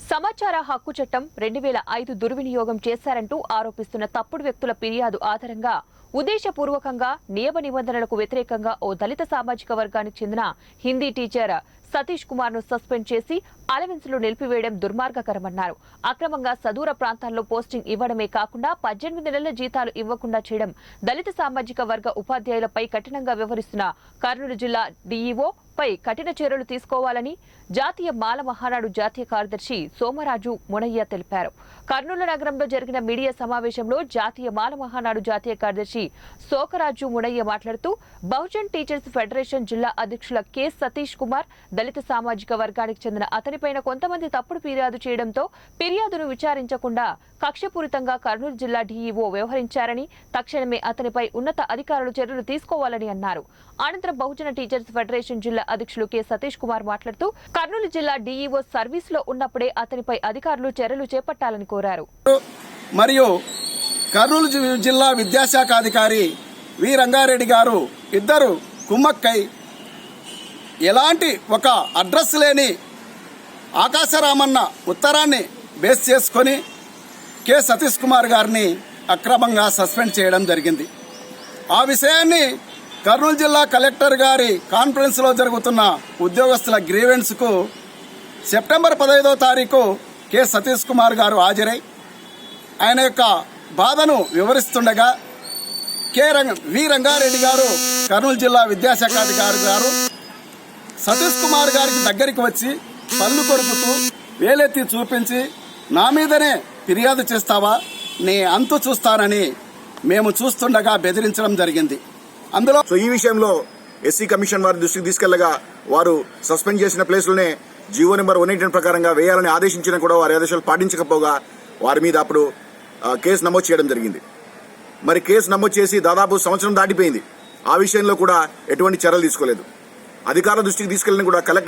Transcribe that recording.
సమాచార హక్కు చట్టం 2005 దుర్వినియోగం చేశారంటూ ఆరోపిస్తున్న తప్పుడు వ్యక్తుల ఫిర్యాదు ఆధారంగా ఉద్దేశపూర్వకంగా నియమ నిబంధనలకు వ్యతిరేకంగా ఓ దళిత సామాజిక వర్గానికి చెందిన హిందీ టీచర్ సతీష్ కుమార్ ను సస్పెండ్ చేసి అలవెన్స్లు నిలిపివేయడం దుర్మార్గకరమన్నారు. అక్రమంగా సదూర ప్రాంతాల్లో పోస్టింగ్ ఇవ్వడమే కాకుండా 18 నెలల జీతాలు ఇవ్వకుండా చేయడం దళిత సామాజిక వర్గ ఉపాధ్యాయులపై కఠినంగా వ్యవహరిస్తున్న కర్నూలు జిల్లా డీఈఓ పై కఠిన చర్యలు తీసుకోవాలని జాతీయ మాల మహానాడు జాతీయ కార్యదర్శి సోమరాజు మునయ్య తెలిపారు. కర్నూలు నగరంలో జరిగిన మీడియా సమావేశంలో జాతీయ మాల మహానాడు జాతీయ కార్యదర్శి సోకరాజు మునయ్య మాట్లాడుతూ బహుజన్ టీచర్స్ ఫెడరేషన్ జిల్లా అధ్యక్షుల కె సతీష్ కుమార్ దళిత సామాజిక వర్గానికి చెందిన అతనిపైన కొంతమంది తప్పుడు ఫిర్యాదు చేయడంతో ఫిర్యాదును విచారించకుండా కక్షపూరితంగా కర్నూలు జిల్లా డీఈఓ వ్యవహరించారని తక్షణమే అతనిపై ఉన్నత అధికారులు చర్యలు తీసుకోవాలని అన్నారు. అనంతరం బహుజన టీచర్స్ ఫెడరేషన్ జిల్లా అధ్యక్షులు కె సతీష్ కుమార్ మాట్లాడుతూ కర్నూలు జిల్లా డీఈఓ సర్వీస్ లో ఉన్నప్పుడే అతనిపై అధికారులు చర్యలు చేపట్టాలని కోరారు. మరియు కర్నూలు జిల్లా విద్యాశాఖ అధికారి వి రంగారెడ్డి గారు ఇద్దరు కుమ్మక్కై ఎలాంటి ఒక అడ్రస్ లేని ఆకాశరామన్న ఉత్తరాన్ని బేస్ చేసుకొని కె సతీష్ కుమార్ గారిని అక్రమంగా సస్పెండ్ చేయడం జరిగింది. ఆ విషయాన్ని కర్నూలు జిల్లా కలెక్టర్ గారి కాన్ఫరెన్స్లో జరుగుతున్న ఉద్యోగస్తుల గ్రీవెన్స్కు సెప్టెంబర్ 15వ తారీఖు కె సతీష్ కుమార్ గారు హాజరై ఆయన యొక్క బాధను వివరిస్తుండగా వి రంగారెడ్డి గారు కర్నూలు జిల్లా విద్యాశాఖ అధికారి గారు సతీష్ కుమార్ గారికి దగ్గరికి వచ్చి పళ్ళు కొరుకుతూ వేలెత్తి చూపించి నా మీదనే ఫిర్యాదు చేస్తావా, నీ అంతు చూస్తానని మేము చూస్తుండగా బెదిరించడం జరిగింది. అందులో ఈ విషయంలో ఎస్సీ కమిషన్ వారి దృష్టికి తీసుకెళ్లగా వారు సస్పెండ్ చేసిన ప్లేస్లోనే జీవో నెంబర్ 189 ప్రకారంగా వేయాలని ఆదేశించినా కూడా వారి ఆదేశాలు పాటించకపోగా వారి మీద అప్పుడు కేసు నమోదు చేయడం జరిగింది. మరి కేసు నమోదు చేసి దాదాపు సంవత్సరం దాటిపోయింది. ఆ విషయంలో కూడా ఎటువంటి చర్యలు తీసుకోలేదు. అధికారుల దృష్టికి తీసుకెళ్లిన కూడా కలెక్టర్